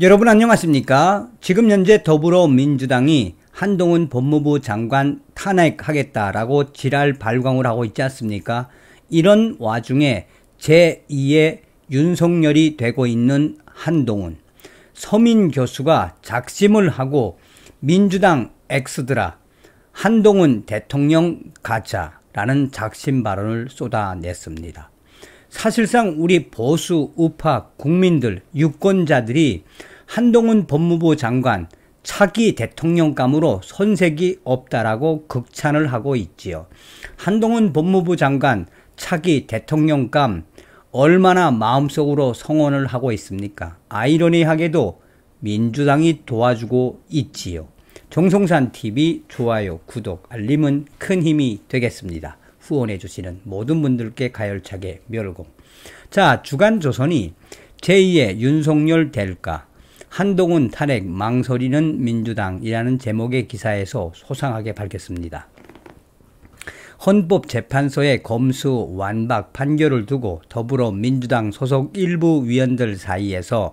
여러분 안녕하십니까? 지금 현재 더불어민주당이 한동훈 법무부 장관 탄핵하겠다라고 지랄 발광을 하고 있지 않습니까? 이런 와중에 제2의 윤석열이 되고 있는 한동훈, 서민 교수가 작심을 하고 민주당 X들아 한동훈 대통령 가자라는 작심 발언을 쏟아냈습니다. 사실상 우리 보수 우파 국민들, 유권자들이 한동훈 법무부 장관 차기 대통령감으로 손색이 없다라고 극찬을 하고 있지요. 한동훈 법무부 장관 차기 대통령감 얼마나 마음속으로 성원을 하고 있습니까? 아이러니하게도 민주당이 도와주고 있지요. 정성산TV 좋아요, 구독, 알림은 큰 힘이 되겠습니다. 후원해주시는 모든 분들께 가열차게 멸공. 자, 주간조선이 제2의 윤석열 될까? 한동훈 탄핵 망설이는 민주당이라는 제목의 기사에서 소상하게 밝혔습니다. 헌법재판소의 검수 완박 판결을 두고 더불어민주당 소속 일부 위원들 사이에서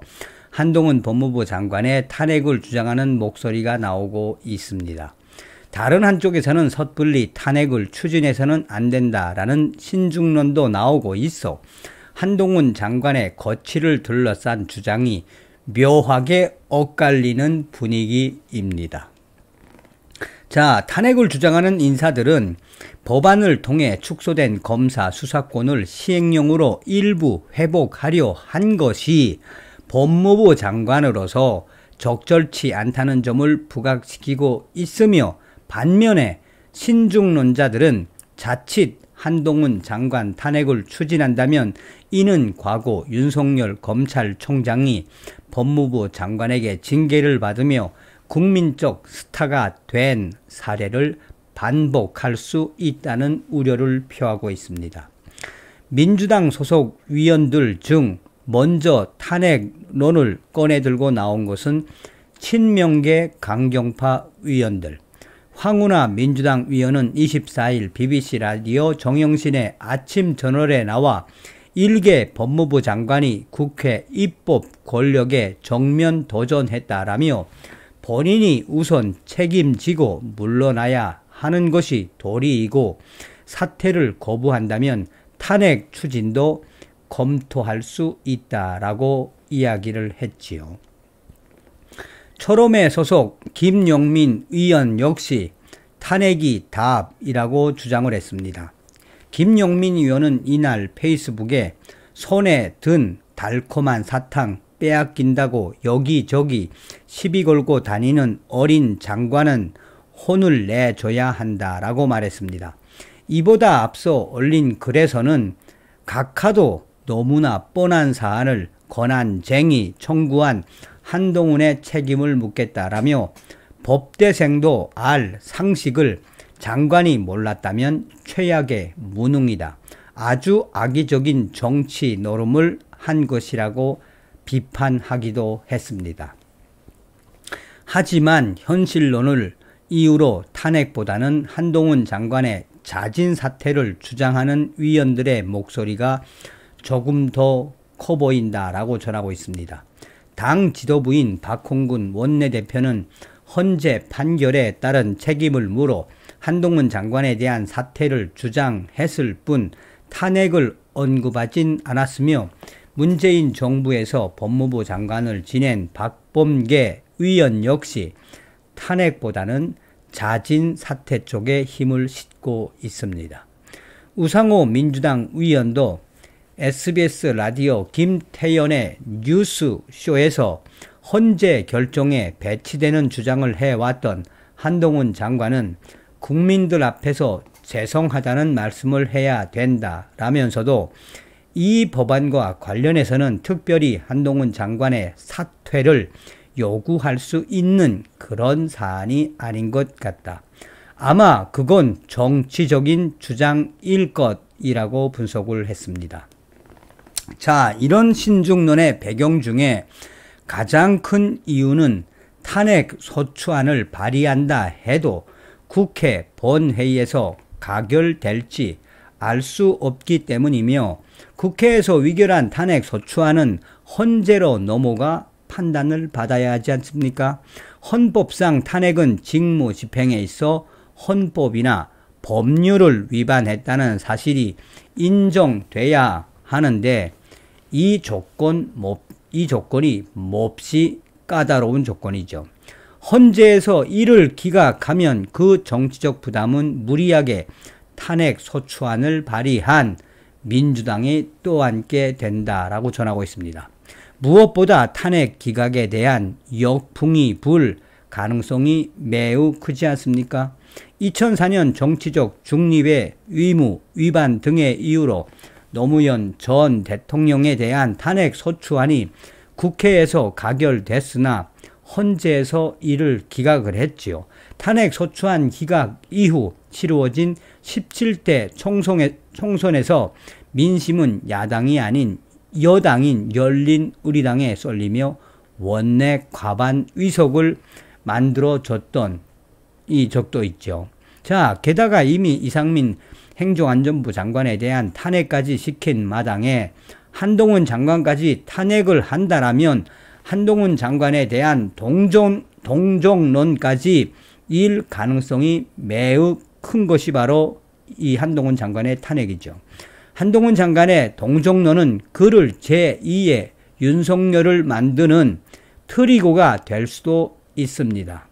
한동훈 법무부 장관의 탄핵을 주장하는 목소리가 나오고 있습니다. 다른 한쪽에서는 섣불리 탄핵을 추진해서는 안 된다라는 신중론도 나오고 있어 한동훈 장관의 거취를 둘러싼 주장이 묘하게 엇갈리는 분위기입니다. 자, 탄핵을 주장하는 인사들은 법안을 통해 축소된 검사 수사권을 시행령으로 일부 회복하려 한 것이 법무부 장관으로서 적절치 않다는 점을 부각시키고 있으며, 반면에 신중론자들은 자칫 한동훈 장관 탄핵을 추진한다면 이는 과거 윤석열 검찰총장이 법무부 장관에게 징계를 받으며 국민적 스타가 된 사례를 반복할 수 있다는 우려를 표하고 있습니다. 민주당 소속 위원들 중 먼저 탄핵론을 꺼내들고 나온 것은 친명계 강경파 위원들. 황운하 민주당 위원은 24일 BBC 라디오 정영신의 아침 저널에 나와 일개 법무부 장관이 국회 입법 권력에 정면 도전했다라며 본인이 우선 책임지고 물러나야 하는 것이 도리이고 사퇴를 거부한다면 탄핵 추진도 검토할 수 있다라고 이야기를 했지요. 초롬의 소속 김용민 의원 역시 탄핵이 답이라고 주장을 했습니다. 김용민 의원은 이날 페이스북에 손에 든 달콤한 사탕 빼앗긴다고 여기저기 시비 걸고 다니는 어린 장관은 혼을 내줘야 한다라고 말했습니다. 이보다 앞서 올린 글에서는 각하도 너무나 뻔한 사안을 권한쟁의 청구한 한동훈의 책임을 묻겠다라며 법대생도 알 상식을 장관이 몰랐다면 최악의 무능이다. 아주 악의적인 정치 노름을 한 것이라고 비판하기도 했습니다. 하지만 현실론을 이유로 탄핵보다는 한동훈 장관의 자진 사퇴를 주장하는 위원들의 목소리가 조금 더 커 보인다라고 전하고 있습니다. 당 지도부인 박홍근 원내대표는 헌재 판결에 따른 책임을 물어 한동훈 장관에 대한 사퇴를 주장했을 뿐 탄핵을 언급하진 않았으며, 문재인 정부에서 법무부 장관을 지낸 박범계 의원 역시 탄핵보다는 자진 사퇴 쪽에 힘을 싣고 있습니다. 우상호 민주당 의원도 SBS 라디오 김태연의 뉴스쇼에서 헌재 결정에 배치되는 주장을 해왔던 한동훈 장관은 국민들 앞에서 죄송하다는 말씀을 해야 된다라면서도 이 법안과 관련해서는 특별히 한동훈 장관의 사퇴를 요구할 수 있는 그런 사안이 아닌 것 같다. 아마 그건 정치적인 주장일 것이라고 분석을 했습니다. 자, 이런 신중론의 배경 중에 가장 큰 이유는 탄핵 소추안을 발의한다 해도 국회 본회의에서 가결될지 알 수 없기 때문이며, 국회에서 위결한 탄핵 소추안은 헌재로 넘어가 판단을 받아야 하지 않습니까? 헌법상 탄핵은 직무 집행에 있어 헌법이나 법률을 위반했다는 사실이 인정돼야 하는데 이 조건이 몹시 까다로운 조건이죠. 헌재에서 이를 기각하면 그 정치적 부담은 무리하게 탄핵 소추안을 발의한 민주당이 떠안게 된다라고 전하고 있습니다. 무엇보다 탄핵 기각에 대한 역풍이 불 가능성이 매우 크지 않습니까? 2004년 정치적 중립의 의무 위반 등의 이유로 노무현 전 대통령에 대한 탄핵 소추안이 국회에서 가결됐으나 헌재에서 이를 기각을 했지요. 탄핵 소추안 기각 이후 치루어진 17대 총선에서 민심은 야당이 아닌 여당인 열린우리당에 쏠리며 원내 과반 의석을 만들어줬던 이 적도 있죠. 자, 게다가 이미 이상민 행정안전부 장관에 대한 탄핵까지 시킨 마당에 한동훈 장관까지 탄핵을 한다라면 한동훈 장관에 대한 동정론까지 일 가능성이 매우 큰 것이 바로 이 한동훈 장관의 탄핵이죠. 한동훈 장관의 동정론은 그를 제2의 윤석열을 만드는 트리거가 될 수도 있습니다.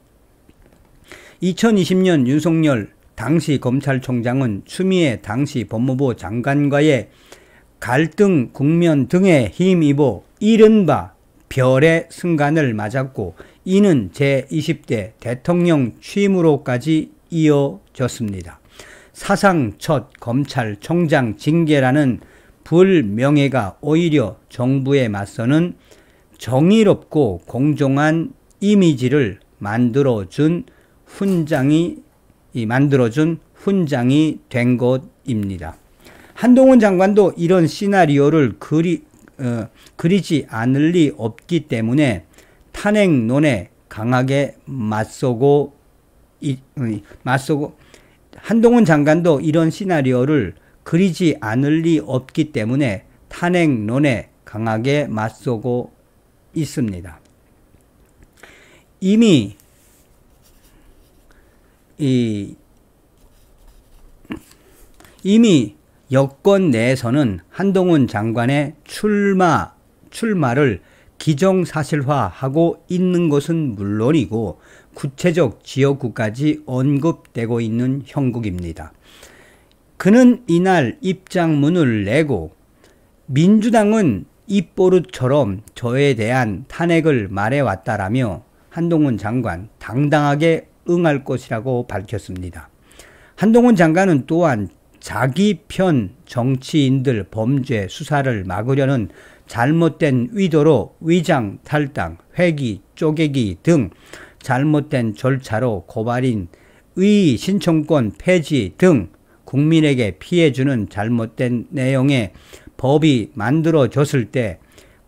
2020년 윤석열 당시 검찰총장은 추미애 당시 법무부 장관과의 갈등 국면 등에 힘입어 이른바 별의 순간을 맞았고 이는 제20대 대통령 취임으로까지 이어졌습니다. 사상 첫 검찰총장 징계라는 불명예가 오히려 정부에 맞서는 정의롭고 공정한 이미지를 만들어준 훈장이 된 것입니다. 한동훈 장관도 이런 시나리오를 그리지 않을 리 없기 때문에 탄핵론에 강하게 맞서고 한동훈 장관도 이런 시나리오를 그리지 않을 리 없기 때문에 탄핵론에 강하게 맞서고 있습니다. 이미 여권 내에서는 한동훈 장관의 출마를 기정사실화하고 있는 것은 물론이고 구체적 지역구까지 언급되고 있는 형국입니다. 그는 이날 입장문을 내고 민주당은 입버릇처럼 저에 대한 탄핵을 말해왔다라며 한동훈 장관 당당하게 응할 것이라고 밝혔습니다. 한동훈 장관은 또한 자기 편 정치인들 범죄 수사를 막으려는 잘못된 의도로 위장 탈당, 회기, 쪼개기 등 잘못된 절차로 고발인 의 신청권 폐지 등 국민에게 피해주는 잘못된 내용의 법이 만들어졌을 때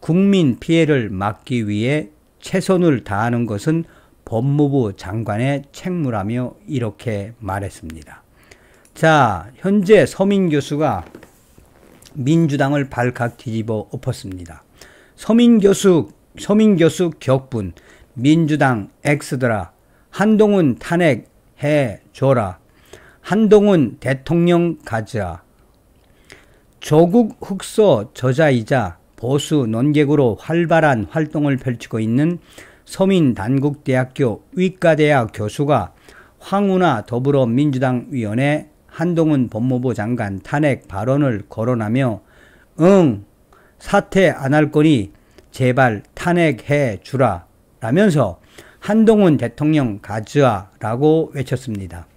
국민 피해를 막기 위해 최선을 다하는 것은 법무부 장관의 책무라며 이렇게 말했습니다. 자, 현재 서민 교수가 민주당을 발칵 뒤집어 엎었습니다. 서민 교수 격분, 민주당 X더라, 한동훈 탄핵해줘라, 한동훈 대통령 가자, 조국 흑서 저자이자 보수 논객으로 활발한 활동을 펼치고 있는 서민단국대학교 의과대학 교수가 황운하 더불어민주당 위원회 한동훈 법무부 장관 탄핵 발언을 거론하며 사퇴 안 할 거니 제발 탄핵해 주라 라면서 한동훈 대통령 가즈아 라고 외쳤습니다.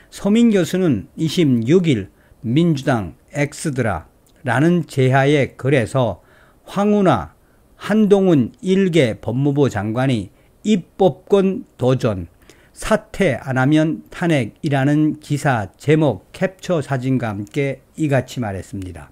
서민 교수는 26일 민주당 X드라 라는 제하의 글에서 황운하 한동훈 1개 법무부 장관이 입법권 도전, 사퇴 안 하면 탄핵이라는 기사 제목 캡처 사진과 함께 이같이 말했습니다.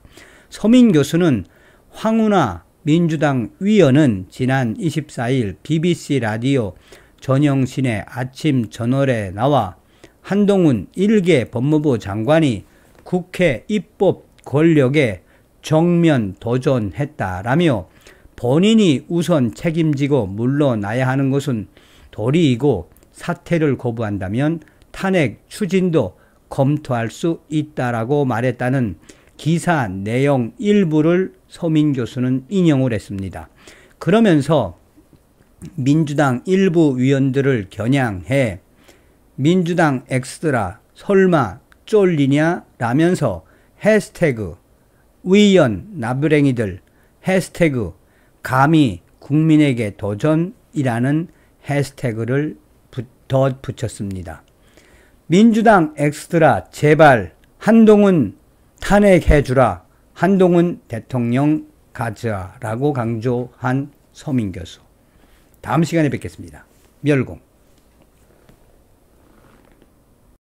서민 교수는 황운하 민주당 위원은 지난 24일 BBC 라디오 전영신의 아침 저널에 나와 한동훈 1개 법무부 장관이 국회 입법 권력에 정면 도전했다라며 본인이 우선 책임지고 물러나야 하는 것은 도리이고 사퇴를 거부한다면 탄핵 추진도 검토할 수 있다라고 말했다는 기사 내용 일부를 서민 교수는 인용을 했습니다. 그러면서 민주당 일부 위원들을 겨냥해 민주당 엑스트라 설마 쫄리냐 라면서 해시태그 위원 나부랭이들 해시태그 감히 국민에게 도전이라는 해시태그를 덧붙였습니다. 민주당 엑스트라 제발 한동훈 탄핵해주라, 한동훈 대통령 가자라고 강조한 서민 교수. 다음 시간에 뵙겠습니다. 멸공.